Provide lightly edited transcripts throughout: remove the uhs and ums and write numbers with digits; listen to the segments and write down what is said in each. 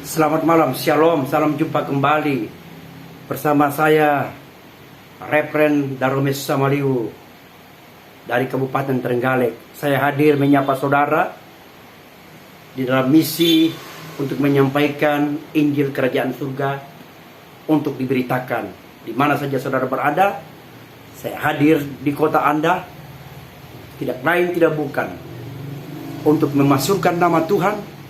Selamat malam, shalom, salam jumpa kembali bersama saya Reverend Daromes Samaliu dari Kabupaten Trenggalek. Saya hadir menyapa saudara di dalam misi untuk menyampaikan Injil Kerajaan Surga untuk diberitakan di mana saja saudara berada. Saya hadir di kota Anda, tidak lain tidak bukan untuk memasukkan nama Tuhan.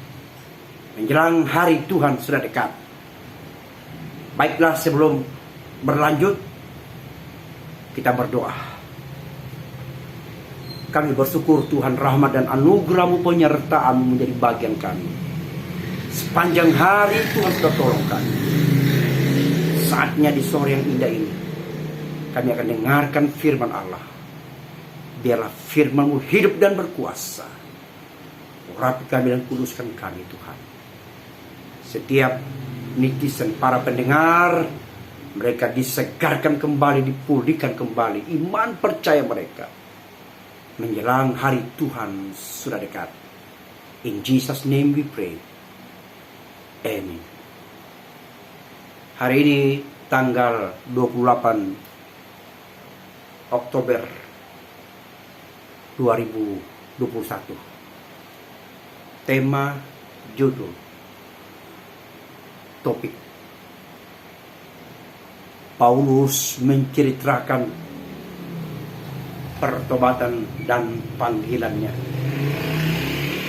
Menjelang hari Tuhan sudah dekat. Baiklah, sebelum berlanjut, kita berdoa. Kami bersyukur Tuhan, rahmat dan anugerah-Mu penyertaan menjadi bagian kami. Sepanjang hari Tuhan sudah tolong kami. Saatnya di sore yang indah ini, kami akan dengarkan firman Allah. Biarlah firman-Mu hidup dan berkuasa. Urapi kami dan kuduskan kami Tuhan. Setiap netizen, para pendengar, mereka disegarkan kembali, dipulihkan kembali iman percaya mereka. Menjelang hari Tuhan sudah dekat. In Jesus' name we pray. Amen. Hari ini tanggal 28 Oktober 2021. Tema, judul, topik, Paulus menceritakan pertobatan dan panggilannya.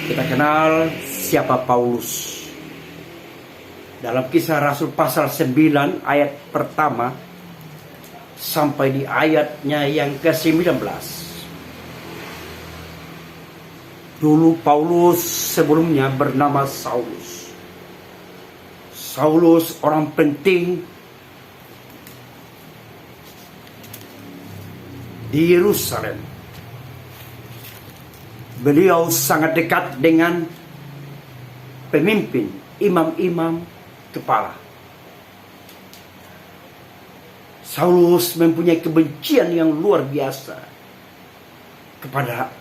Kita kenal siapa Paulus. Dalam Kisah Rasul pasal 9 ayat pertama sampai di ayatnya yang ke-19. Dulu Paulus sebelumnya bernama Saulus. Saulus orang penting di Yerusalem. Beliau sangat dekat dengan pemimpin, imam-imam kepala. Saulus mempunyai kebencian yang luar biasa kepada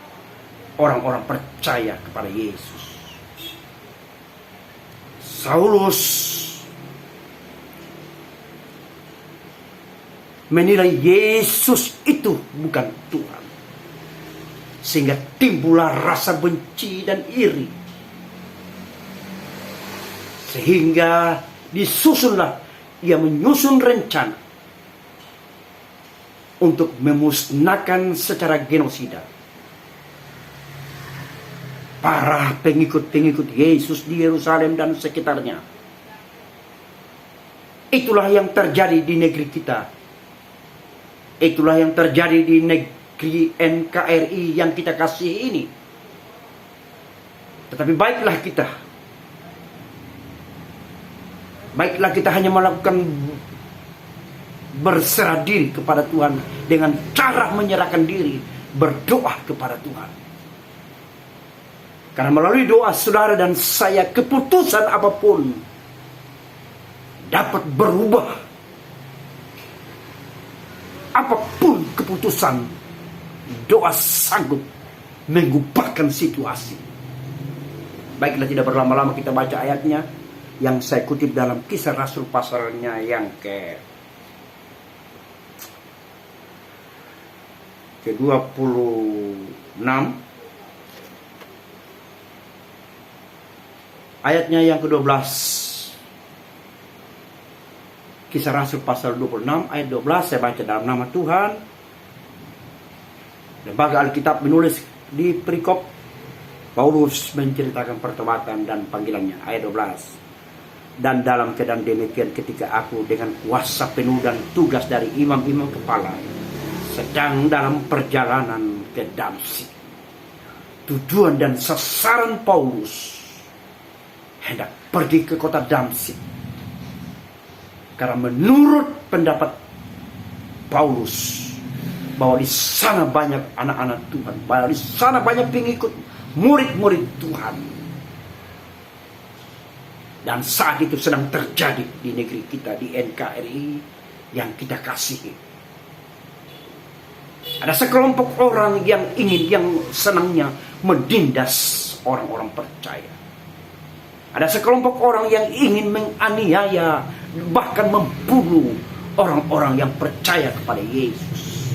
orang-orang percaya kepada Yesus. Saulus menilai Yesus itu bukan Tuhan, sehingga timbullah rasa benci dan iri, sehingga ia menyusun rencana untuk memusnahkan secara genosida para pengikut-pengikut Yesus di Yerusalem dan sekitarnya. Itulah yang terjadi di negeri kita. Itulah yang terjadi di negeri NKRI yang kita kasih ini. Tetapi baiklah kita hanya melakukan berserah diri kepada Tuhan dengan cara menyerahkan diri, berdoa kepada Tuhan. Karena melalui doa saudara dan saya, keputusan apapun dapat berubah. Apapun keputusan, doa sanggup mengubahkan situasi. Baiklah, tidak berlama-lama kita baca ayatnya yang saya kutip dalam Kisah Rasul pasalnya yang ke-26. Ayatnya yang ke-12. Kisah Rasul pasal 26 ayat 12. Saya baca dalam nama Tuhan. Lembaga Alkitab menulis di perikop, Paulus menceritakan pertobatan dan panggilannya. Ayat 12. Dan dalam keadaan demikian, ketika aku dengan kuasa penuh dan tugas dari imam-imam kepala sedang dalam perjalanan ke Damsyik. Tujuan dan sasaran Paulus hendak pergi ke kota Damsyik. Karena menurut pendapat Paulus, bahwa di sana banyak anak-anak Tuhan, bahwa di sana banyak pengikut, murid-murid Tuhan. Dan saat itu sedang terjadi di negeri kita, di NKRI yang kita kasihi. Ada sekelompok orang yang senangnya menindas orang-orang percaya. Ada sekelompok orang yang ingin menganiaya, bahkan membunuh orang-orang yang percaya kepada Yesus.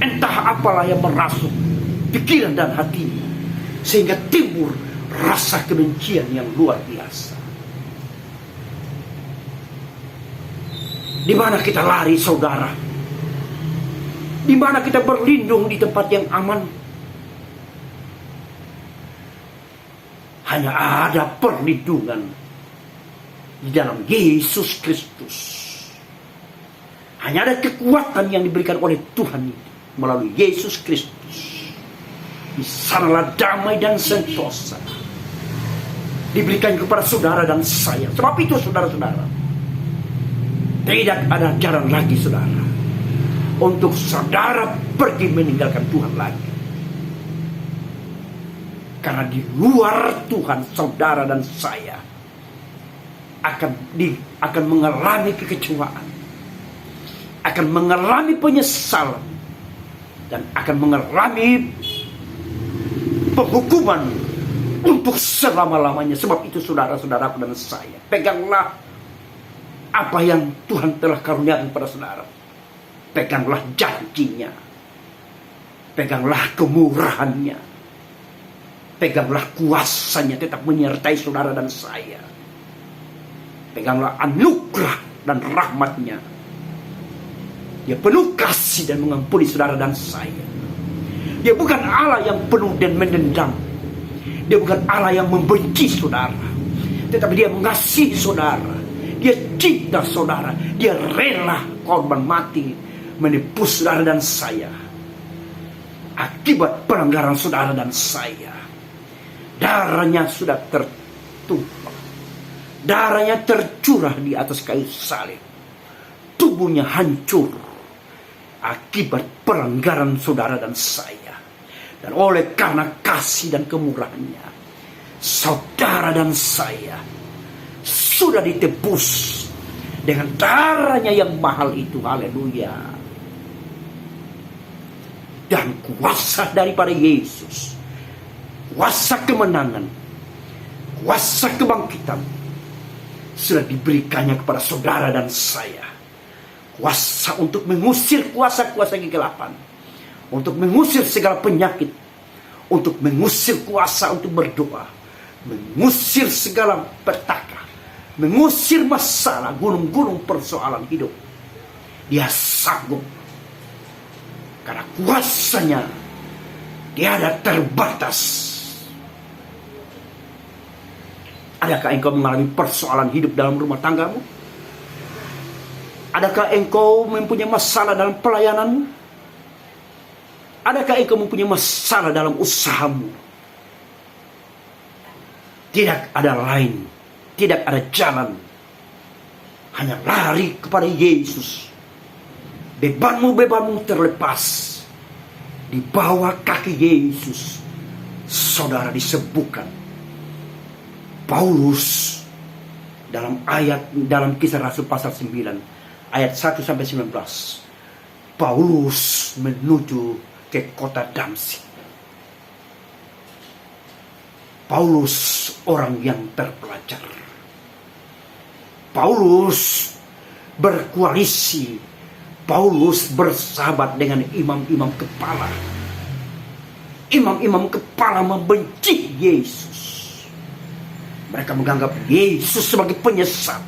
Entah apalah yang merasuk pikiran dan hatinya, sehingga timbul rasa kebencian yang luar biasa. Di mana kita lari, saudara? Di mana kita berlindung di tempat yang aman? Hanya ada perlindungan di dalam Yesus Kristus. Hanya ada kekuatan yang diberikan oleh Tuhan melalui Yesus Kristus. Di sanalah damai dan sentosa diberikan kepada saudara dan saya. Sebab itu saudara-saudara, tidak ada jalan lagi saudara untuk saudara pergi meninggalkan Tuhan lagi. Karena di luar Tuhan, saudara dan saya akan mengalami kekecewaan, akan mengalami penyesalan, dan akan mengalami penghukuman untuk selama-lamanya. Sebab itu saudara-saudaraku dan saya, peganglah apa yang Tuhan telah karuniakan kepada saudara. Peganglah janjinya, peganglah kemurahannya, peganglah kuasanya tetap menyertai saudara dan saya. Peganglah anugerah dan rahmatnya. Dia penuh kasih dan mengampuni saudara dan saya. Dia bukan Allah yang penuh dan mendendam. Dia bukan Allah yang membenci saudara, tetapi dia mengasihi saudara. Dia cinta saudara. Dia rela korban mati menebus saudara dan saya akibat pelanggaran saudara dan saya. Darahnya sudah tertumpah, darahnya tercurah di atas kayu salib. Tubuhnya hancur akibat pelanggaran saudara dan saya. Dan oleh karena kasih dan kemurahannya, saudara dan saya sudah ditebus dengan darahnya yang mahal itu. Haleluya. Dan kuasa daripada Yesus, kuasa kemenangan, kuasa kebangkitan sudah diberikannya kepada saudara dan saya. Kuasa untuk mengusir kuasa-kuasa kegelapan, untuk mengusir segala penyakit, untuk mengusir kuasa untuk berdoa, mengusir segala petaka, mengusir masalah, gunung-gunung persoalan hidup. Dia sanggup, karena kuasanya tiada terbatas. Adakah engkau mengalami persoalan hidup dalam rumah tanggamu? Adakah engkau mempunyai masalah dalam pelayananmu? Adakah engkau mempunyai masalah dalam usahamu? Tidak ada lain, tidak ada jalan, hanya lari kepada Yesus. Bebanmu terlepas di bawah kaki Yesus. Saudara disembuhkan. Paulus dalam Kisah Rasul pasal 9 ayat 1 sampai 19. Paulus menuju ke kota Damsyik. Paulus orang yang terpelajar. Paulus berkoalisi. Paulus bersahabat dengan imam-imam kepala. Imam-imam kepala membenci Yesus. Mereka menganggap Yesus sebagai penyesat.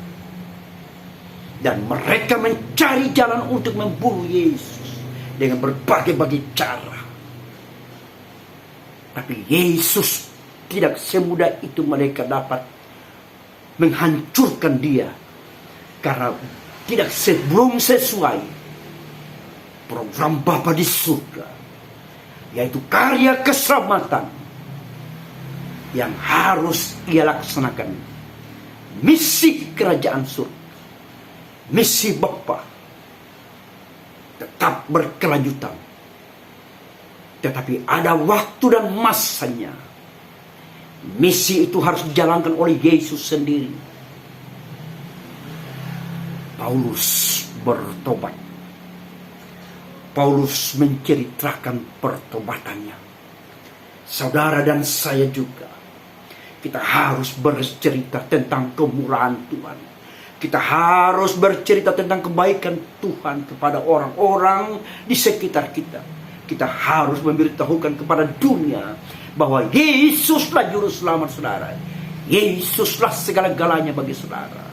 Dan mereka mencari jalan untuk membunuh Yesus dengan berbagai-bagai cara. Tapi Yesus tidak semudah itu mereka dapat menghancurkan dia. Karena belum sesuai program Bapa di surga, yaitu karya keselamatan yang harus ia laksanakan. Misi kerajaan surga, misi Bapa tetap berkelanjutan, tetapi ada waktu dan masanya. Misi itu harus dijalankan oleh Yesus sendiri. Paulus bertobat. Paulus menceritakan pertobatannya. Saudara dan saya juga, Kita harus bercerita tentang kemurahan Tuhan. Kita harus bercerita tentang kebaikan Tuhan kepada orang-orang di sekitar kita. Kita harus memberitahukan kepada dunia bahwa Yesuslah juru selamat saudara. Yesuslah segala-galanya bagi saudara.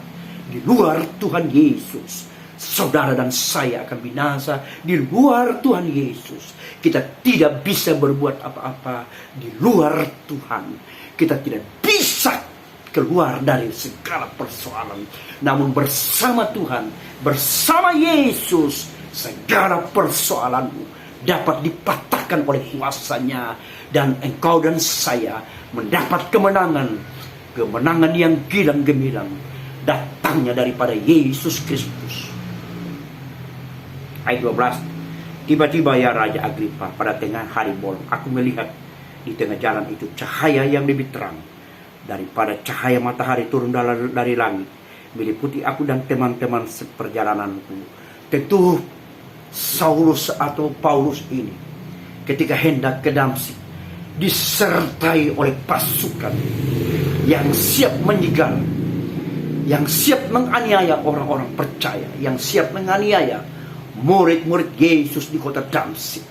Di luar Tuhan Yesus, saudara dan saya akan binasa. Di luar Tuhan Yesus, kita tidak bisa berbuat apa-apa. Di luar Tuhan, kita tidak bisa keluar dari segala persoalan. Namun bersama Tuhan, bersama Yesus, segala persoalanmu dapat dipatahkan oleh kuasa-Nya. Dan engkau dan saya mendapat kemenangan. Kemenangan yang gilang gemilang datangnya daripada Yesus Kristus. Ayat 12. Tiba-tiba ya Raja Agripa, pada tengah hari bolong aku melihat di tengah jalan itu cahaya yang lebih terang daripada cahaya matahari turun dari langit, meliputi aku dan teman-teman seperjalananku. Tentu Saulus atau Paulus ini ketika hendak ke Damsyik disertai oleh pasukan yang siap menjegal, yang siap menganiaya orang-orang percaya, yang siap menganiaya murid-murid Yesus di kota Damsyik.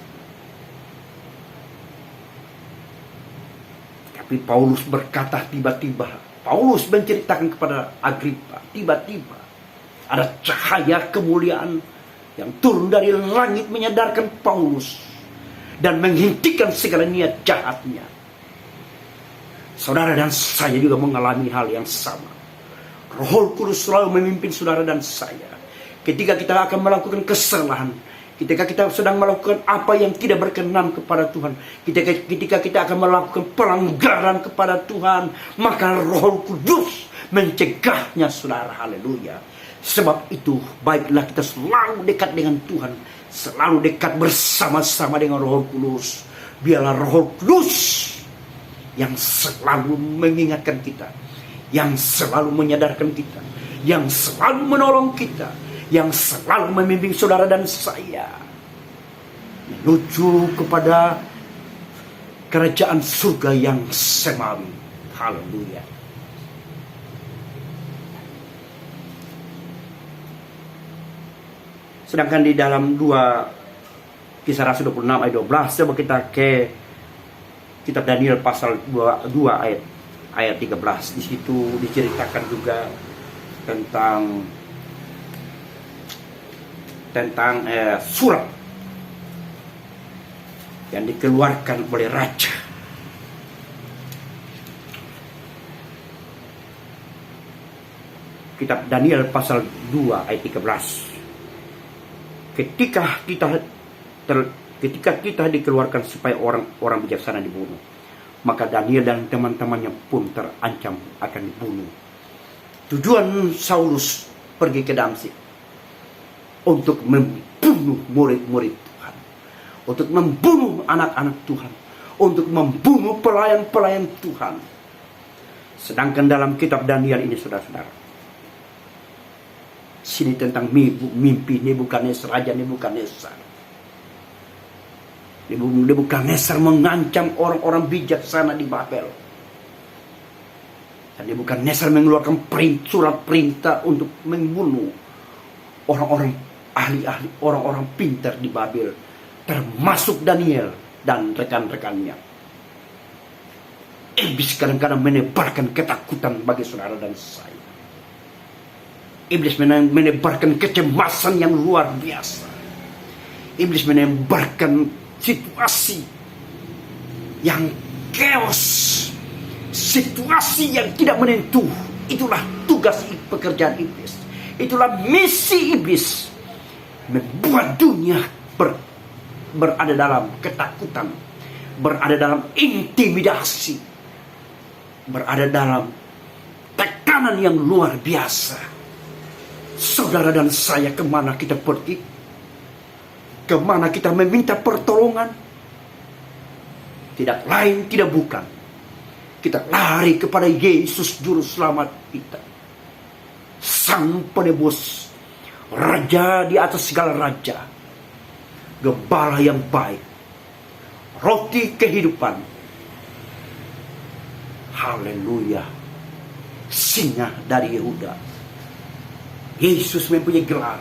Tapi Paulus berkata tiba-tiba, Paulus menceritakan kepada Agripa, tiba-tiba ada cahaya kemuliaan yang turun dari langit menyadarkan Paulus dan menghentikan segala niat jahatnya. Saudara dan saya juga mengalami hal yang sama. Roh Kudus selalu memimpin saudara dan saya ketika kita akan melakukan kesalahan, ketika kita sedang melakukan apa yang tidak berkenan kepada Tuhan, ketika kita akan melakukan pelanggaran kepada Tuhan, maka Roh Kudus mencegahnya saudara. Haleluya. Sebab itu baiklah kita selalu dekat dengan Tuhan, selalu dekat bersama-sama dengan Roh Kudus. Biarlah Roh Kudus yang selalu mengingatkan kita, yang selalu menyadarkan kita, yang selalu menolong kita, yang selalu membimbing saudara dan saya menuju kepada kerajaan surga yang semawi. Haleluya. Sedangkan di dalam 2 Kisah Rasul 26 ayat 12, coba kita ke kitab Daniel pasal 2 ayat 13. Di situ diceritakan juga tentang surat yang dikeluarkan oleh raja. Kitab Daniel pasal 2 ayat 13. Ketika kita dikeluarkan supaya orang bijaksana dibunuh, maka Daniel dan teman-temannya pun terancam akan dibunuh. Tujuan Saulus pergi ke Damsyik untuk membunuh murid-murid Tuhan, untuk membunuh anak-anak Tuhan, untuk membunuh pelayan-pelayan Tuhan. Sedangkan dalam kitab Daniel ini, saudara-saudara, sini tentang mimpi Nebukadnezar, Raja Nebukadnezar. Nebukadnezar mengancam orang-orang bijaksana di Babel. Dan Nebukadnezar mengeluarkan surat perintah untuk membunuh orang-orang ahli-ahli, orang-orang pintar di Babel, termasuk Daniel dan rekan-rekannya. Iblis kadang-kadang menebarkan ketakutan bagi saudara dan saya. Iblis menebarkan kecemasan yang luar biasa. Iblis menebarkan situasi yang chaos, situasi yang tidak menentu. Itulah tugas pekerjaan iblis. Itulah misi iblis, membuat dunia berada dalam ketakutan, berada dalam intimidasi, berada dalam tekanan yang luar biasa. Saudara dan saya, kemana kita pergi? Kemana kita meminta pertolongan? Tidak lain, tidak bukan, kita lari kepada Yesus Juru Selamat kita, Sang Penebus, Raja di atas segala raja, Gembala yang baik, Roti kehidupan, Haleluya. Singa dari Yehuda. Yesus mempunyai gelar.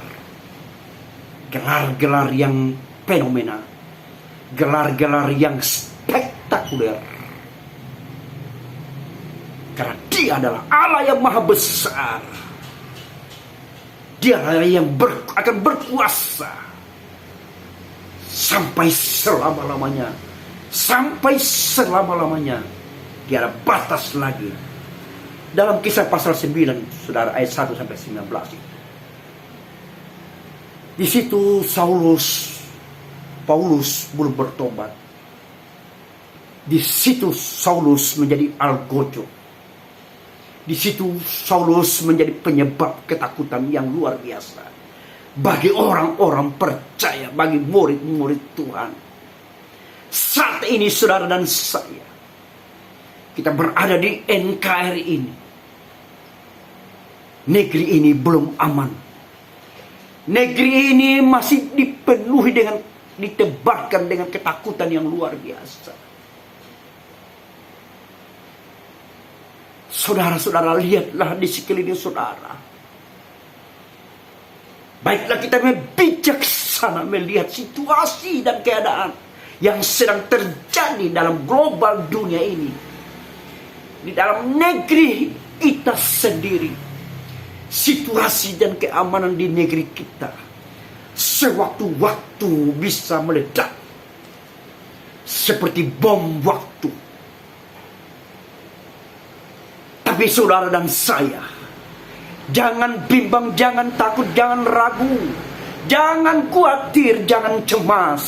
Gelar-gelar yang fenomena. Gelar-gelar yang spektakuler. Karena Dia adalah Allah yang maha besar. Dia adalah yang akan berkuasa sampai selama-lamanya. Sampai selama-lamanya. Tidak ada batas lagi. Dalam Kisah pasal 9, saudara, ayat 1 sampai 19. Di situ Paulus belum bertobat. Di situ Saulus menjadi algojo. Di situ Saulus menjadi penyebab ketakutan yang luar biasa bagi orang-orang percaya, bagi murid-murid Tuhan. Saat ini saudara dan saya, kita berada di NKRI ini. Negeri ini belum aman. Negeri ini masih dipenuhi dengan, ditebarkan dengan ketakutan yang luar biasa. Saudara-saudara, lihatlah di sekeliling saudara. Baiklah kita bijaksana melihat situasi dan keadaan yang sedang terjadi dalam global dunia ini. Di dalam negeri kita sendiri. Situasi dan keamanan di negeri kita sewaktu-waktu bisa meledak. Seperti bom waktu. Tapi saudara dan saya, jangan bimbang, jangan takut, jangan ragu, jangan khawatir, jangan cemas.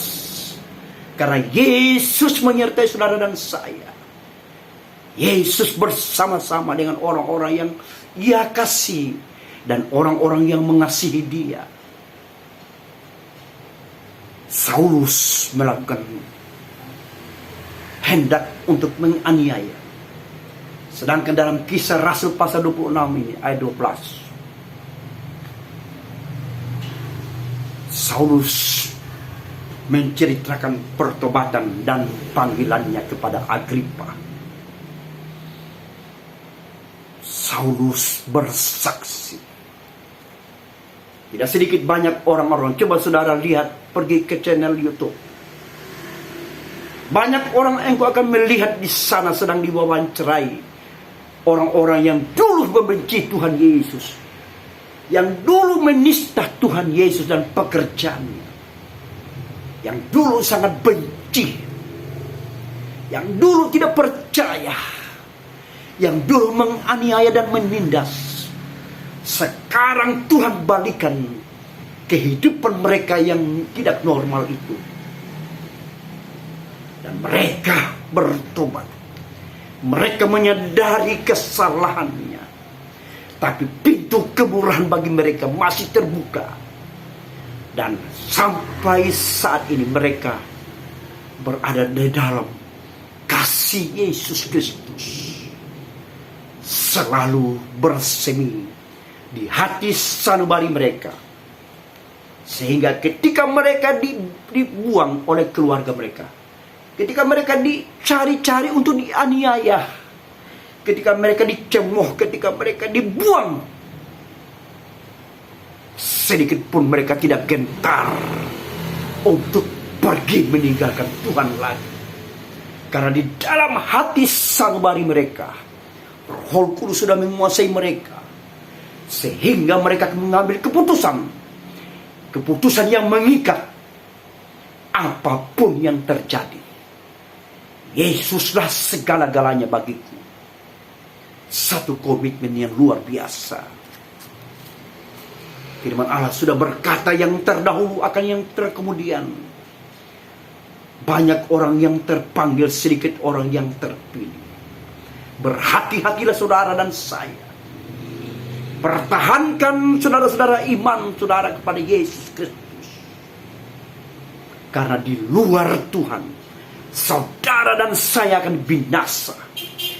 Karena Yesus menyertai saudara dan saya. Yesus bersama-sama dengan orang-orang yang Ia kasih dan orang-orang yang mengasihi Dia. Saulus melakukan hendak untuk menganiaya. Sedangkan dalam Kisah Rasul pasal 26 ini, ayat 12. Saulus menceritakan pertobatan dan panggilannya kepada Agripa. Saulus bersaksi. Tidak sedikit banyak orang-orang. Coba saudara lihat, pergi ke channel YouTube. Banyak orang yang akan melihat di sana sedang diwawancarai. Orang-orang yang dulu membenci Tuhan Yesus. Yang dulu menista Tuhan Yesus dan pekerjaannya. Yang dulu sangat benci. Yang dulu tidak percaya. Yang dulu menganiaya dan menindas. Sekarang Tuhan balikan kehidupan mereka yang tidak normal itu. Dan mereka bertobat. Mereka menyadari kesalahannya. Tapi pintu kemurahan bagi mereka masih terbuka. Dan sampai saat ini mereka berada di dalam kasih Yesus Kristus. Selalu bersemi di hati sanubari mereka. Sehingga ketika mereka dibuang oleh keluarga mereka, ketika mereka dicari-cari untuk dianiaya, ketika mereka dicemooh, ketika mereka dibuang, sedikit pun mereka tidak gentar untuk pergi meninggalkan Tuhan lagi. Karena di dalam hati sanubari mereka, Roh Kudus sudah menguasai mereka. Sehingga mereka mengambil keputusan yang mengikat apapun yang terjadi. Yesuslah segala-galanya bagiku. Satu komitmen yang luar biasa. Firman Allah sudah berkata, yang terdahulu akan yang terkemudian. Banyak orang yang terpanggil, sedikit orang yang terpilih. Berhati-hatilah saudara dan saya. Pertahankan saudara-saudara iman saudara kepada Yesus Kristus. Karena di luar Tuhan, saudara dan saya akan binasa.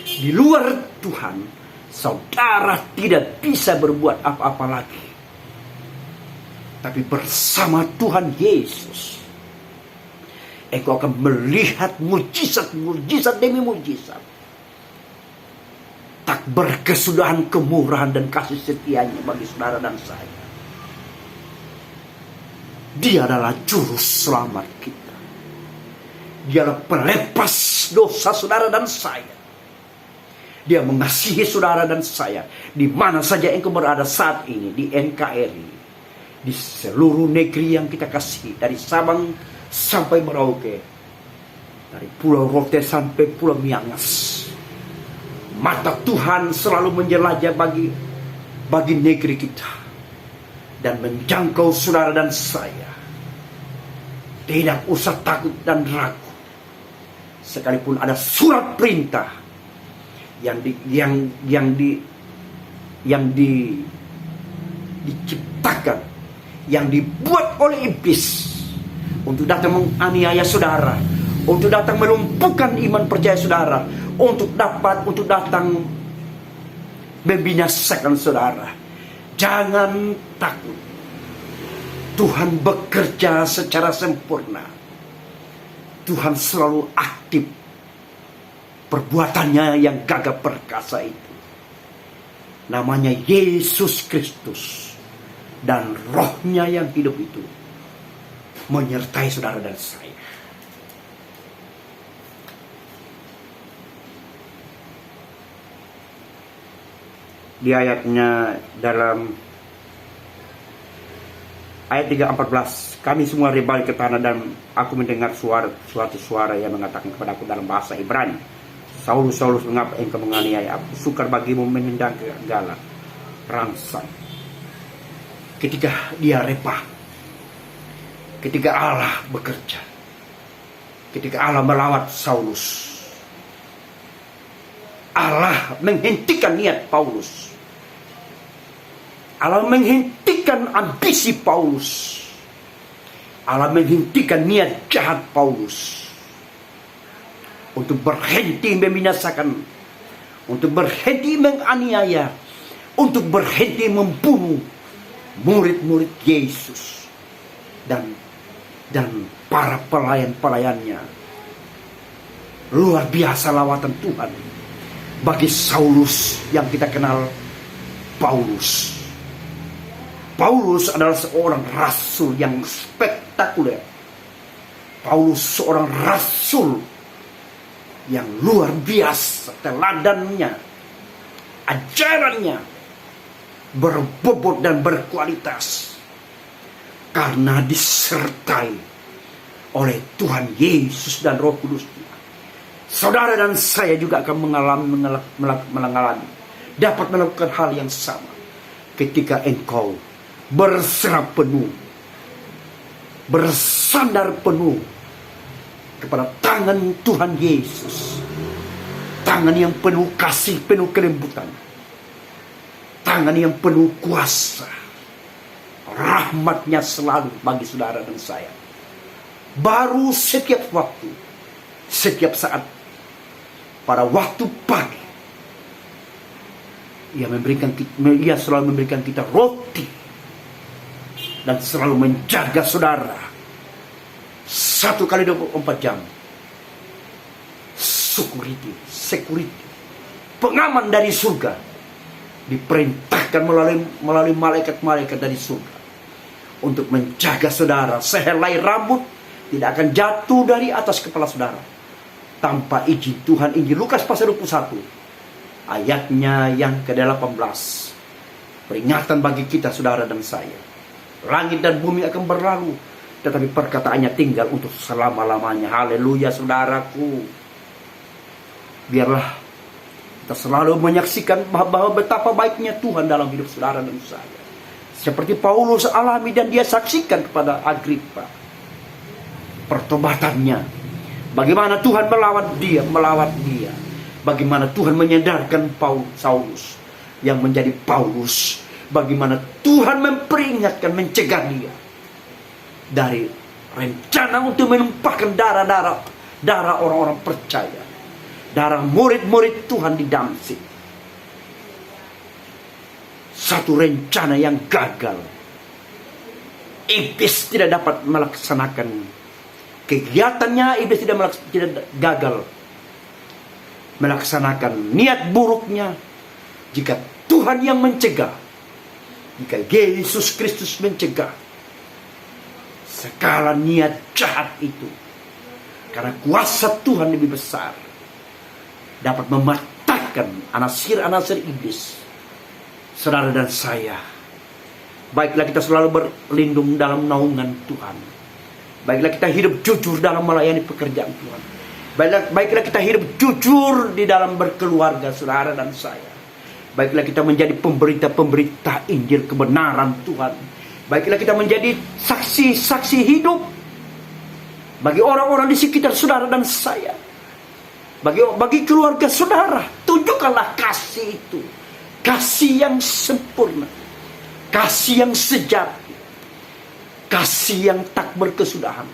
Di luar Tuhan, saudara tidak bisa berbuat apa-apa lagi. Tapi bersama Tuhan Yesus, engkau akan melihat mujizat-mujizat demi mujizat. tak berkesudahan kemurahan dan kasih setianya bagi saudara dan saya. Dia adalah juru selamat kita. Dia adalah pelepas dosa saudara dan saya. Dia mengasihi saudara dan saya di mana saja engkau berada saat ini, di NKRI, di seluruh negeri yang kita kasih, dari Sabang sampai Merauke, dari Pulau Rote sampai Pulau Miangas. Mata Tuhan selalu menjelajah bagi negeri kita dan menjangkau saudara dan saya. Tidak usah takut dan ragu. Sekalipun ada surat perintah yang diciptakan, yang dibuat oleh iblis untuk datang menganiaya saudara, untuk datang melumpuhkan iman percaya saudara, untuk datang membinasakan saudara. Jangan takut. Tuhan bekerja secara sempurna. Tuhan selalu aktif. Perbuatannya yang gagah perkasa itu, namanya Yesus Kristus, dan rohnya yang hidup itu menyertai saudara dan saya. Di ayatnya, dalam ayat 3:14, kami semua rebal ke tanah dan aku mendengar suatu suara yang mengatakan kepadaku dalam bahasa Ibrani, Saulus, Saulus, mengapa engkau menganiaya aku? Sukar bagimu menendang kegagalan, rangsang. Ketika dia rebah, ketika Allah bekerja, ketika Allah melawat Saulus, Allah menghentikan niat Paulus. Allah menghentikan ambisi Paulus. Allah menghentikan niat jahat Paulus untuk berhenti membinasakan, untuk berhenti menganiaya, untuk berhenti membunuh murid-murid Yesus dan para pelayan-pelayannya. Luar biasa lawatan Tuhan bagi Saulus yang kita kenal Paulus. Paulus adalah seorang rasul yang spektakuler. Paulus seorang rasul yang luar biasa, teladannya, ajarannya berbobot dan berkualitas karena disertai oleh Tuhan Yesus dan Roh Kudus. Saudara dan saya juga akan mengalami dapat melakukan hal yang sama ketika engkau berserah penuh, bersandar penuh kepada tangan Tuhan Yesus, tangan yang penuh kasih, penuh kelembutan, tangan yang penuh kuasa. Rahmatnya selalu bagi saudara dan saya. Baru setiap waktu, setiap saat, pada waktu pagi, Ia selalu memberikan kita roti dan selalu menjaga saudara 1 kali 24 jam. Security, pengaman dari surga diperintahkan melalui malaikat-malaikat dari surga untuk menjaga saudara. Sehelai rambut tidak akan jatuh dari atas kepala saudara tanpa izin Tuhan. Injil Lukas pasal 21 ayatnya yang ke-18. Peringatan bagi kita saudara dan saya. Langit dan bumi akan berlalu, tetapi perkataannya tinggal untuk selama-lamanya. Haleluya saudaraku. Biarlah kita selalu menyaksikan bahwa betapa baiknya Tuhan dalam hidup saudara dan saya. Seperti Paulus alami dan dia saksikan kepada Agripa. Pertobatannya. Bagaimana Tuhan melawat dia. Bagaimana Tuhan menyadarkan Saulus yang menjadi Paulus. Bagaimana Tuhan memperingatkan, mencegah dia dari rencana untuk menumpahkan darah orang-orang percaya, darah murid-murid Tuhan di Damsik. Satu rencana yang gagal. Iblis tidak dapat melaksanakan kegiatannya. Iblis tidak gagal melaksanakan niat buruknya Jika Tuhan yang mencegah, jika Yesus Kristus mencegah segala niat jahat itu, karena kuasa Tuhan lebih besar, dapat mematahkan anasir-anasir iblis. Saudara dan saya, baiklah kita selalu berlindung dalam naungan Tuhan. Baiklah kita hidup jujur dalam melayani pekerjaan Tuhan. Baiklah kita hidup jujur di dalam berkeluarga, saudara dan saya. Baiklah kita menjadi pemberita-pemberita Injil kebenaran Tuhan. Baiklah kita menjadi saksi-saksi hidup bagi orang-orang di sekitar saudara dan saya. Bagi keluarga saudara, tunjukkanlah kasih itu. Kasih yang sempurna, kasih yang sejati, kasih yang tak berkesudahan,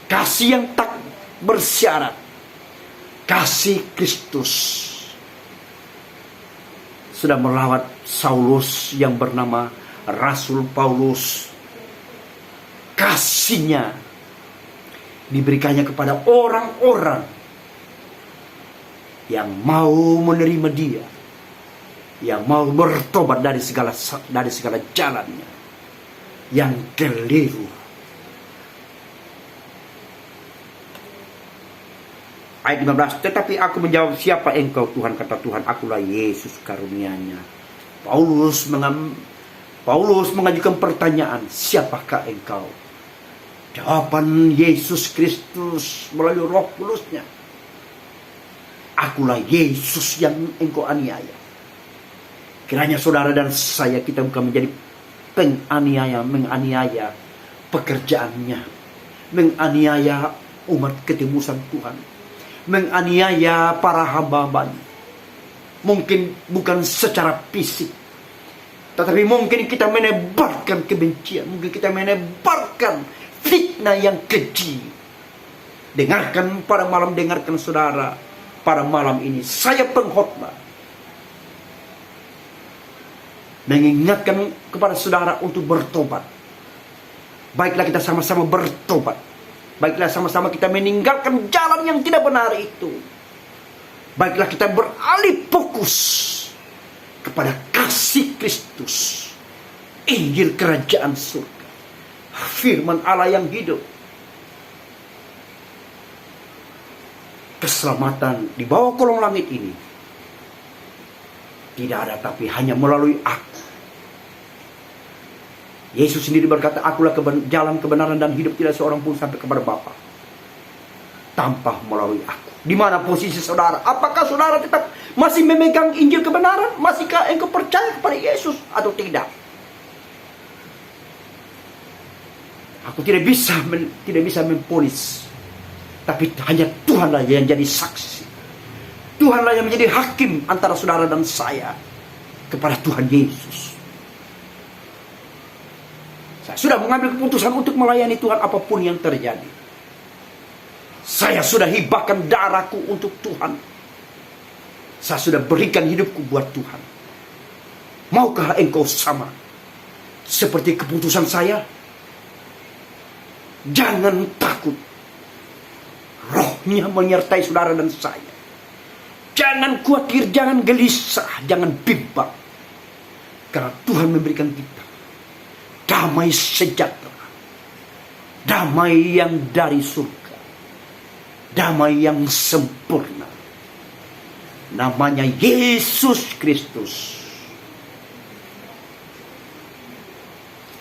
kasih yang tak bersyarat, kasih Kristus sudah melawat Saulus yang bernama Rasul Paulus. Kasihnya diberikannya kepada orang-orang yang mau menerima dia, yang mau bertobat dari segala jalannya yang keliru. Ayat 15, tetapi aku menjawab, siapa engkau Tuhan? Kata Tuhan, akulah Yesus karunia-Nya. Paulus mengajukan pertanyaan, siapakah engkau? Jawaban Yesus Kristus melalui Roh Kudus-Nya, akulah Yesus yang engkau aniaya. Kiranya saudara dan saya, kita bukan menjadi menganiaya pekerjaannya, menganiaya umat ketemusan Tuhan, menganiaya para hamba-hambanya. Mungkin bukan secara fisik, tetapi mungkin kita menebarkan kebencian, mungkin kita menebarkan fitnah yang keji. Dengarkan pada malam, dengarkan saudara, pada malam ini saya pengkhotbah mengingatkan kepada saudara untuk bertobat. Baiklah kita sama-sama bertobat. Baiklah sama-sama kita meninggalkan jalan yang tidak benar itu. Baiklah kita beralih fokus kepada kasih Kristus, Injil kerajaan surga, firman Allah yang hidup. Keselamatan di bawah kolong langit ini tidak ada, tapi hanya melalui aku. Yesus sendiri berkata, akulah jalan kebenaran dan hidup, tidak seorang pun sampai kepada Bapa tanpa melalui aku. Di mana posisi saudara? Apakah saudara tetap masih memegang Injil kebenaran? Masihkah engkau percaya kepada Yesus atau tidak? Aku tidak bisa memponis, tapi hanya Tuhanlah yang jadi saksi. Tuhanlah yang menjadi hakim antara saudara dan saya kepada Tuhan Yesus. Saya sudah mengambil keputusan untuk melayani Tuhan apapun yang terjadi. Saya sudah hibahkan darahku untuk Tuhan. Saya sudah berikan hidupku buat Tuhan. Maukah engkau sama seperti keputusan saya? Jangan takut. Rohnya menyertai saudara dan saya. Jangan khawatir, jangan gelisah, jangan bimbang. Karena Tuhan memberikan kita damai sejahtera, damai yang dari surga, damai yang sempurna. Namanya Yesus Kristus.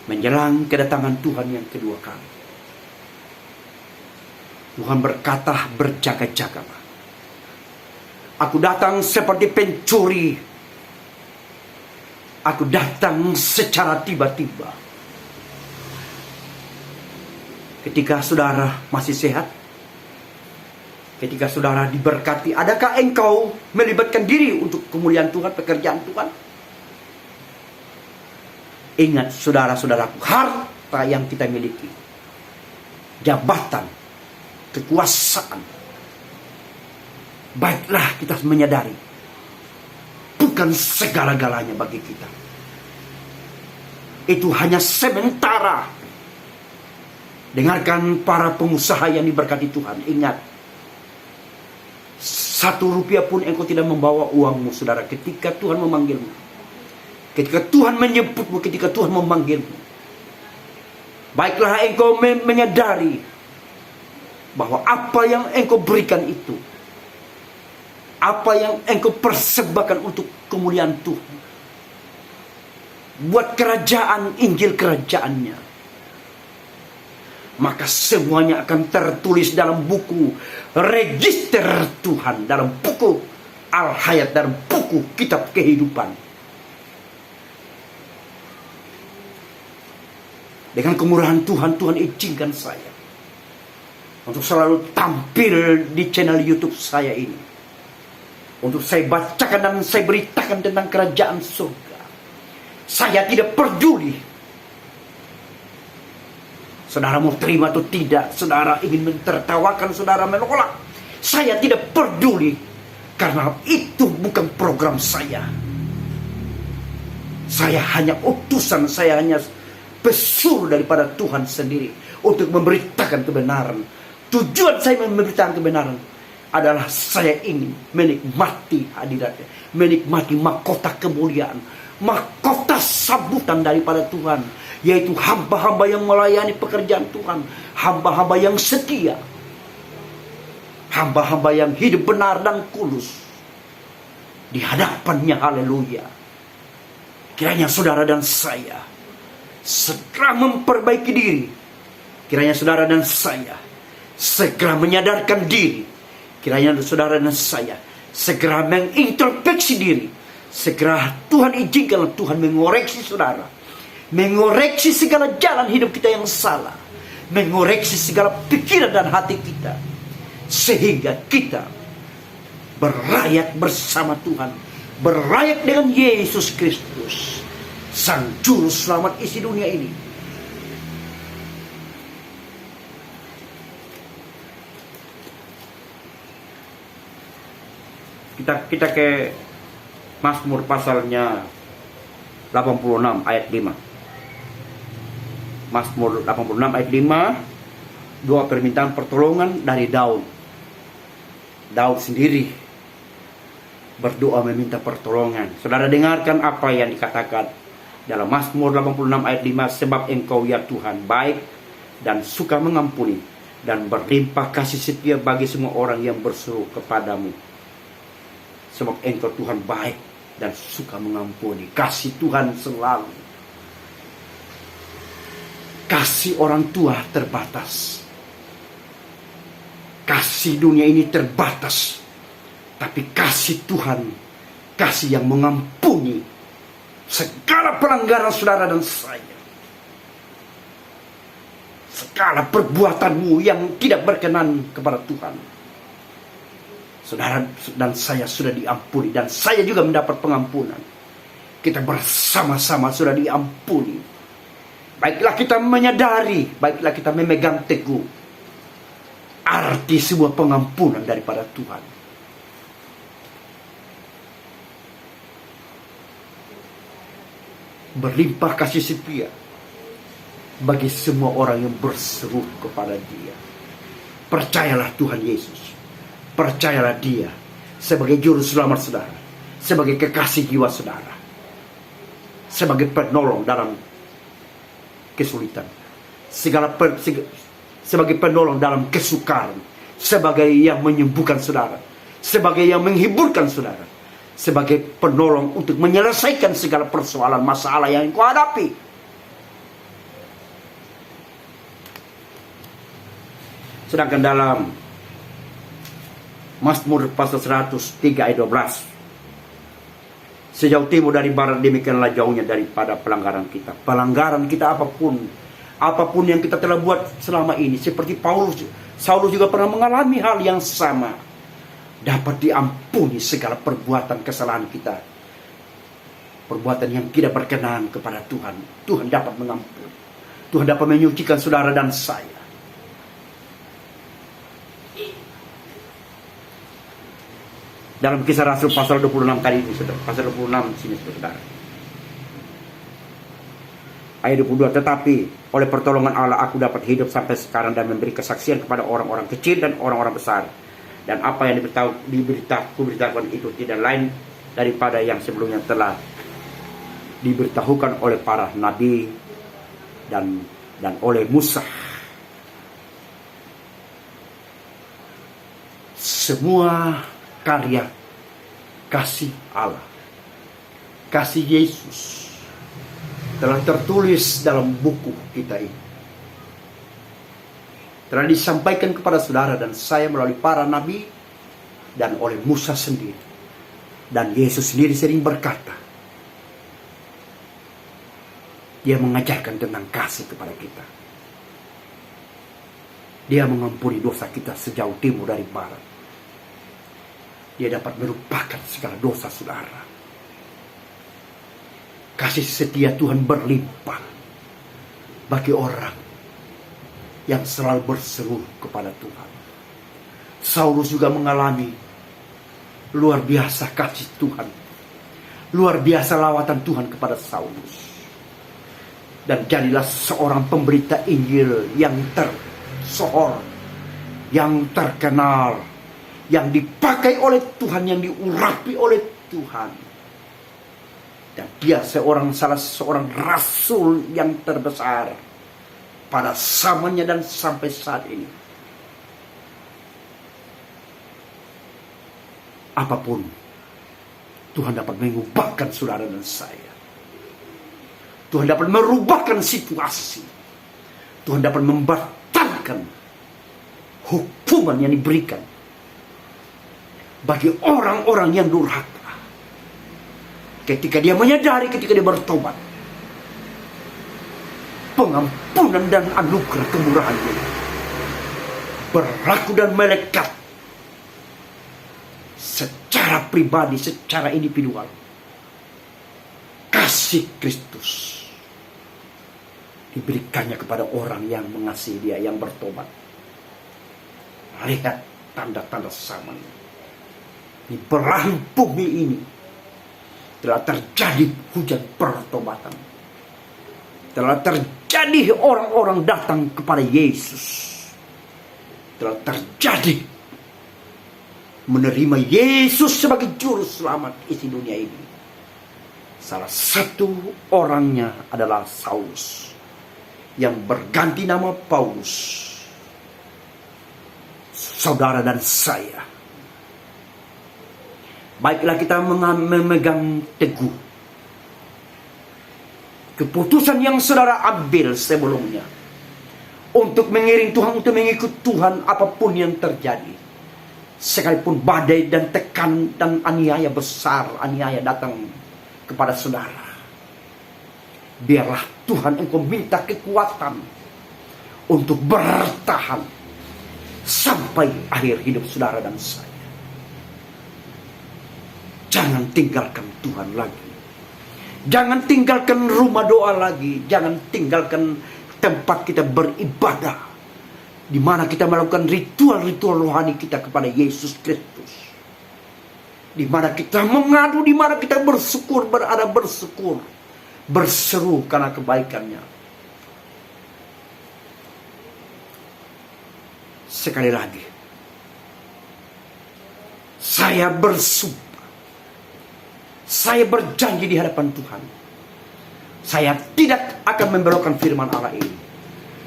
Menjelang kedatangan Tuhan yang kedua kali, Tuhan berkata, berjaga-jagalah. Aku datang seperti pencuri. Aku datang secara tiba-tiba. Ketika saudara masih sehat, ketika saudara diberkati, adakah engkau melibatkan diri untuk kemuliaan Tuhan, pekerjaan Tuhan? Ingat saudara-saudaraku, harta yang kita miliki, jabatan, kekuasaan, baiklah kita menyadari bukan segala-galanya bagi kita. Itu hanya sementara. Dengarkan para pengusaha yang diberkati Tuhan. Ingat, 1 rupiah pun engkau tidak membawa uangmu, saudara, ketika Tuhan memanggilmu. Ketika Tuhan menyebutmu, ketika Tuhan memanggilmu. Baiklah engkau menyadari bahwa apa yang engkau berikan itu, apa yang engkau persembahkan untuk kemuliaan Tuhan, buat kerajaan, Injil kerajaannya, maka semuanya akan tertulis dalam buku register Tuhan, dalam buku Al-Hayat, dalam buku kitab kehidupan. Dengan kemurahan Tuhan, Tuhan izinkan saya untuk selalu tampil di channel YouTube saya ini, untuk saya bacakan dan saya beritakan tentang kerajaan surga. Saya tidak peduli saudara mau terima atau tidak, saudara ingin mentertawakan, saudara menolak, saya tidak peduli, karena itu bukan program saya. Saya hanya utusan, saya hanya pesuruh daripada Tuhan sendiri untuk memberitakan kebenaran. Tujuan saya memberitakan kebenaran adalah saya ingin menikmati hadiratnya, menikmati mahkota kemuliaan, mahkota sambutan daripada Tuhan, yaitu hamba-hamba yang melayani pekerjaan Tuhan, hamba-hamba yang setia, hamba-hamba yang hidup benar dan kudus di hadapannya. Haleluya. Kiranya saudara dan saya segera memperbaiki diri. Kiranya saudara dan saya segera menyadarkan diri. Kiranya saudara dan saya segera mengintrospeksi diri. Segera Tuhan izinkan Tuhan mengoreksi saudara, mengoreksi segala jalan hidup kita yang salah, mengoreksi segala pikiran dan hati kita, sehingga kita berlayat bersama Tuhan, berlayat dengan Yesus Kristus, Sang Juru Selamat isi dunia ini. Kita ke Mazmur pasalnya 86 ayat 5. Mazmur 86 ayat 5, doa permintaan pertolongan dari Daud. Daud sendiri berdoa meminta pertolongan. Saudara dengarkan apa yang dikatakan dalam Mazmur 86 ayat 5, sebab Engkau ya Tuhan baik dan suka mengampuni dan berlimpah kasih setia bagi semua orang yang berseru kepadamu. Sebab Engkau Tuhan baik dan suka mengampuni. Kasih Tuhan selalu. Kasih orang tua terbatas. Kasih dunia ini terbatas. Tapi kasih Tuhan, kasih yang mengampuni segala pelanggaran saudara dan saya, segala perbuatanmu yang tidak berkenan kepada Tuhan. Saudara dan saya sudah diampuni, dan saya juga mendapat pengampunan. Kita bersama-sama sudah diampuni. Baiklah kita menyadari, baiklah kita memegang teguh arti sebuah pengampunan daripada Tuhan. Berlimpah kasih setia bagi semua orang yang berseru kepada Dia. Percayalah Tuhan Yesus. Percayalah Dia sebagai juru selamat saudara, sebagai kekasih jiwa saudara, sebagai penolong dalam kesulitan, sebagai penolong dalam kesukaran, sebagai yang menyembuhkan saudara, sebagai yang menghiburkan saudara, sebagai penolong untuk menyelesaikan segala persoalan masalah yang kau hadapi. Sedangkan dalam Mazmur pasal 103 ayat 12, sejauh timur dari barat demikianlah jauhnya daripada pelanggaran kita. Pelanggaran kita apapun yang kita telah buat selama ini, seperti Saulus juga pernah mengalami hal yang sama. Dapat diampuni segala perbuatan kesalahan kita, perbuatan yang tidak berkenan kepada Tuhan. Tuhan dapat mengampuni, Tuhan dapat menyucikan saudara dan saya. Dalam Kisah Rasul pasal 26 tadi itu, saudara, pasal 26 sini saudara. Ayat 22, tetapi oleh pertolongan Allah aku dapat hidup sampai sekarang dan memberi kesaksian kepada orang-orang kecil dan orang-orang besar. Dan apa yang kuberitahukan itu tidak lain daripada yang sebelumnya telah diberitahukan oleh para nabi dan oleh Musa. Semua karya kasih Allah, kasih Yesus telah tertulis dalam buku kita ini. Telah disampaikan kepada saudara dan saya melalui para nabi dan oleh Musa sendiri. Dan Yesus sendiri sering berkata, Dia mengajarkan tentang kasih kepada kita. Dia mengampuni dosa kita sejauh timur dari barat. Dia dapat melupakan segala dosa saudara. Kasih setia Tuhan berlimpah bagi orang yang selalu berseru kepada Tuhan. Saulus juga mengalami luar biasa kasih Tuhan. Luar biasa lawatan Tuhan kepada Saulus. Dan jadilah seorang pemberita Injil yang tersohor, yang terkenal, yang dipakai oleh Tuhan, yang diurapi oleh Tuhan. Dan dia salah seorang rasul yang terbesar pada zamannya dan sampai saat ini. Apapun, Tuhan dapat mengubahkan saudara dan saya. Tuhan dapat merubahkan situasi. Tuhan dapat membatalkan hukuman yang diberikan bagi orang-orang yang durhaka. Ketika dia menyadari, ketika dia bertobat, pengampunan dan anugerah kemurahan-Nya berlaku dan melekat secara pribadi, secara individual. Kasih Kristus diberikannya kepada orang yang mengasihi Dia, yang bertobat. Lihat tanda-tanda zaman di belahan bumi ini telah terjadi hujan pertobatan. Telah terjadi orang-orang datang kepada Yesus. Telah terjadi menerima Yesus sebagai juru selamat isi dunia ini. Salah satu orangnya adalah Saulus, yang berganti nama Paulus. Saudara dan saya, baiklah kita memegang teguh keputusan yang saudara ambil sebelumnya untuk mengiring Tuhan, untuk mengikut Tuhan apapun yang terjadi. Sekalipun badai dan tekan dan aniaya besar, aniaya datang kepada saudara, biarlah Tuhan engkau minta kekuatan untuk bertahan sampai akhir hidup saudara dan saya. Jangan tinggalkan Tuhan lagi. Jangan tinggalkan rumah doa lagi. Jangan tinggalkan tempat kita beribadah, di mana kita melakukan ritual-ritual rohani kita kepada Yesus Kristus. Di mana kita mengadu, di mana kita bersyukur, bersyukur, berseru karena kebaikannya. Sekali lagi, saya bersumpah, saya berjanji di hadapan Tuhan, saya tidak akan membelokkan firman Allah ini.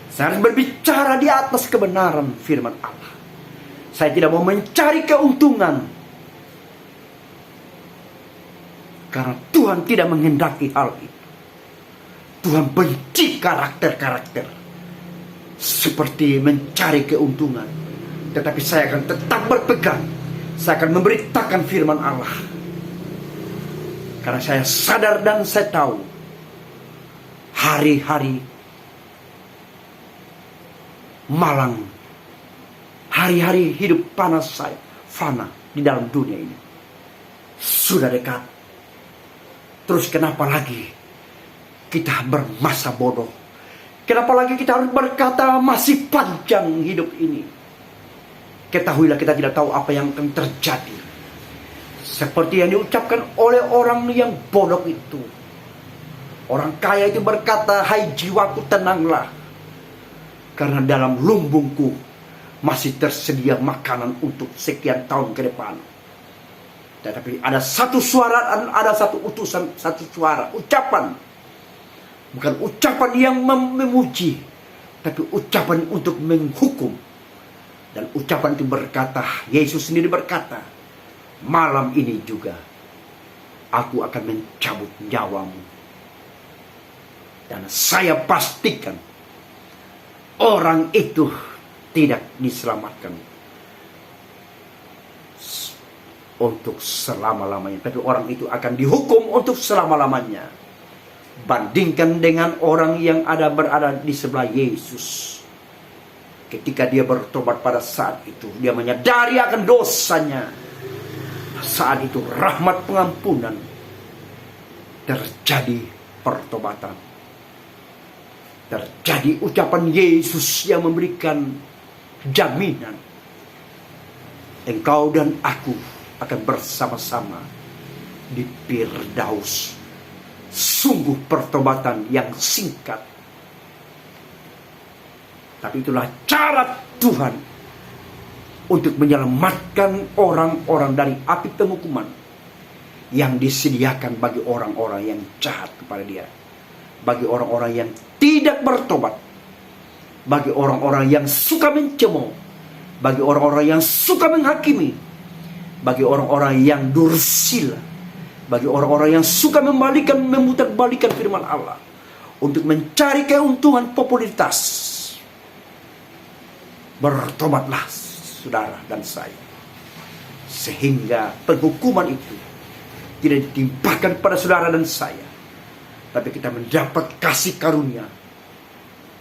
Saya harus berbicara di atas kebenaran firman Allah. Saya tidak mau mencari keuntungan, karena Tuhan tidak menghendaki hal itu. Tuhan benci karakter-karakter seperti mencari keuntungan. Tetapi saya akan tetap berpegang. Saya akan memberitakan firman Allah, karena saya sadar dan saya tahu hari-hari malang, hari-hari hidup panas saya, fana di dalam dunia ini sudah dekat. Terus kenapa lagi kita bermasa bodoh? Kenapa lagi kita harus berkata masih panjang hidup ini? Ketahuilah kita tidak tahu apa yang akan terjadi. Seperti yang diucapkan oleh orang yang bodoh itu. Orang kaya itu berkata, "Hai jiwaku, tenanglah, karena dalam lumbungku masih tersedia makanan untuk sekian tahun ke depan. Tetapi ada satu suara, ada satu utusan, satu suara, ucapan. Bukan ucapan yang memuji, tapi ucapan untuk menghukum. Dan ucapan itu berkata, Yesus sendiri berkata, malam ini juga aku akan mencabut nyawamu. Dan saya pastikan orang itu tidak diselamatkan untuk selama-lamanya, tapi orang itu akan dihukum untuk selama-lamanya. Bandingkan dengan orang yang berada di sebelah Yesus. Ketika dia bertobat pada saat itu, dia menyadari akan dosanya. Saat itu rahmat pengampunan, terjadi pertobatan, terjadi ucapan Yesus yang memberikan jaminan, engkau dan aku akan bersama-sama di Firdaus. Sungguh pertobatan yang singkat, tapi itulah cara Tuhan untuk menyelamatkan orang-orang dari api penghukuman yang disediakan bagi orang-orang yang jahat kepada dia, bagi orang-orang yang tidak bertobat, bagi orang-orang yang suka mencemooh, bagi orang-orang yang suka menghakimi, bagi orang-orang yang dursila, bagi orang-orang yang suka memutar-balikan firman Allah untuk mencari keuntungan popularitas. Bertobatlah saudara dan saya, sehingga penghukuman itu tidak ditimpakan pada saudara dan saya, tapi kita mendapat kasih karunia,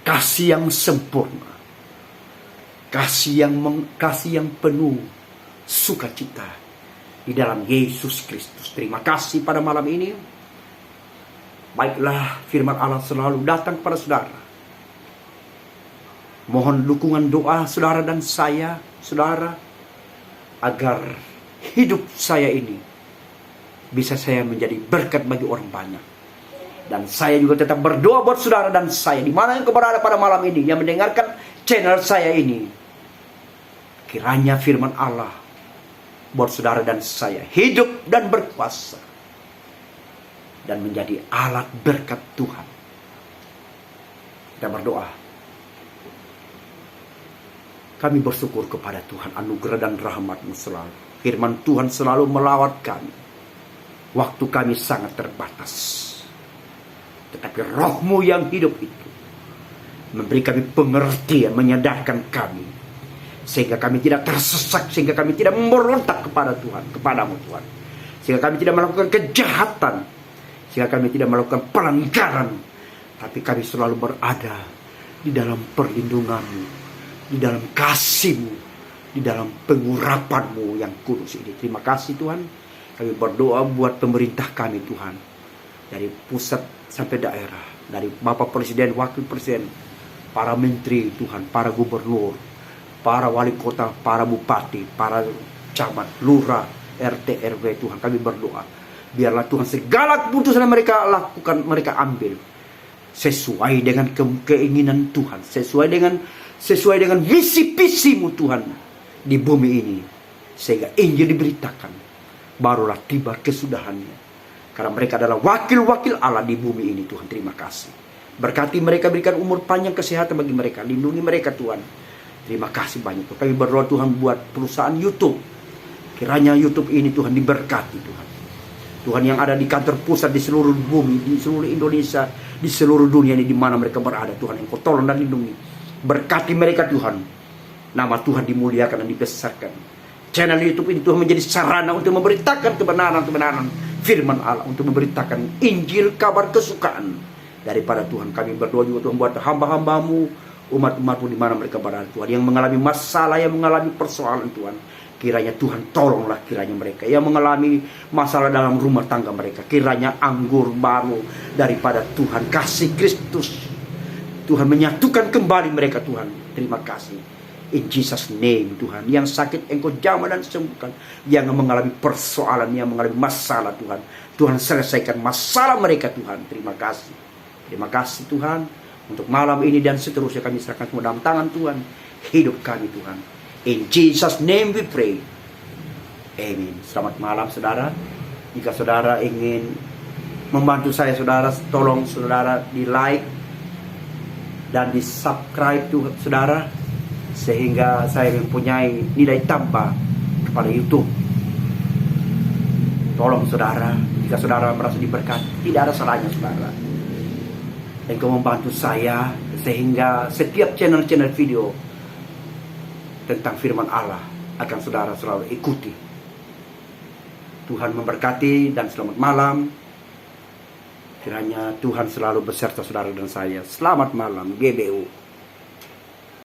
kasih yang sempurna, kasih yang penuh sukacita di dalam Yesus Kristus. Terima kasih pada malam ini. Baiklah, firman Allah selalu datang kepada saudara. Mohon dukungan doa saudara dan saya, saudara, agar hidup saya ini bisa saya menjadi berkat bagi orang banyak. Dan saya juga tetap berdoa buat saudara dan saya, di mana yang berada pada malam ini, yang mendengarkan channel saya ini. Kiranya firman Allah buat saudara dan saya hidup dan berkuasa, dan menjadi alat berkat Tuhan. Kita berdoa. Kami bersyukur kepada Tuhan, anugerah dan rahmat-Mu selalu. Firman Tuhan selalu melawat kami. Waktu kami sangat terbatas, tetapi Roh-Mu yang hidup itu memberi kami pengertian, menyadarkan kami, sehingga kami tidak tersesat, sehingga kami tidak memberontak kepada Tuhan, kepadamu Tuhan, sehingga kami tidak melakukan kejahatan, sehingga kami tidak melakukan pelanggaran, tapi kami selalu berada di dalam perlindungan-Mu, di dalam kasih-Mu, di dalam pengurapan-Mu yang kudus ini. Terima kasih Tuhan. Kami berdoa buat pemerintah kami Tuhan, dari pusat sampai daerah, dari Bapak Presiden, Wakil Presiden, para menteri Tuhan, para gubernur, para wali kota, para bupati, para camat, lurah, RT, RW Tuhan. Kami berdoa, biarlah Tuhan segala keputusan yang mereka lakukan, mereka ambil sesuai dengan keinginan Tuhan, sesuai dengan visi-misimu Tuhan di bumi ini, sehingga Injil diberitakan, barulah tiba kesudahannya, karena mereka adalah wakil-wakil Allah di bumi ini Tuhan. Terima kasih, berkati mereka, berikan umur panjang, kesehatan bagi mereka, lindungi mereka Tuhan. Terima kasih banyak. Kami berdoa Tuhan buat perusahaan YouTube, kiranya YouTube ini Tuhan diberkati Tuhan. Tuhan yang ada di kantor pusat di seluruh bumi, di seluruh Indonesia, di seluruh dunia ini, di mana mereka berada Tuhan, Engkau tolong dan lindungi. Berkati mereka Tuhan. Nama Tuhan dimuliakan dan dibesarkan. Channel YouTube ini Tuhan menjadi sarana untuk memberitakan kebenaran firman Allah, untuk memberitakan Injil, kabar kesukaan daripada Tuhan. Kami berdoa juga Tuhan buat hamba-hambamu, umat-umatmu di mana mereka berada Tuhan, yang mengalami masalah, yang mengalami persoalan Tuhan. Kiranya Tuhan tolonglah kiranya mereka yang mengalami masalah dalam rumah tangga mereka. Kiranya anggur baru daripada Tuhan, kasih Kristus Tuhan menyatukan kembali mereka Tuhan. Terima kasih. In Jesus name Tuhan. Yang sakit Engkau jamah dan sembuhkan. Yang mengalami persoalan, yang mengalami masalah Tuhan, Tuhan selesaikan masalah mereka Tuhan. Terima kasih. Terima kasih Tuhan. Untuk malam ini dan seterusnya kami serahkan semua dalam tangan Tuhan. Hidup kami Tuhan, In Jesus' name we pray. Amen. Selamat malam saudara. Jika saudara ingin membantu saya saudara, tolong saudara di like dan di subscribe tuh saudara, sehingga saya mempunyai nilai tambah kepada YouTube. Tolong saudara, jika saudara merasa diberkati, tidak ada salahnya saudara engkau membantu saya, sehingga setiap channel-channel video tentang firman Allah akan saudara selalu ikuti. Tuhan memberkati dan selamat malam. Kiranya Tuhan selalu beserta saudara dan saya. Selamat malam, GBU.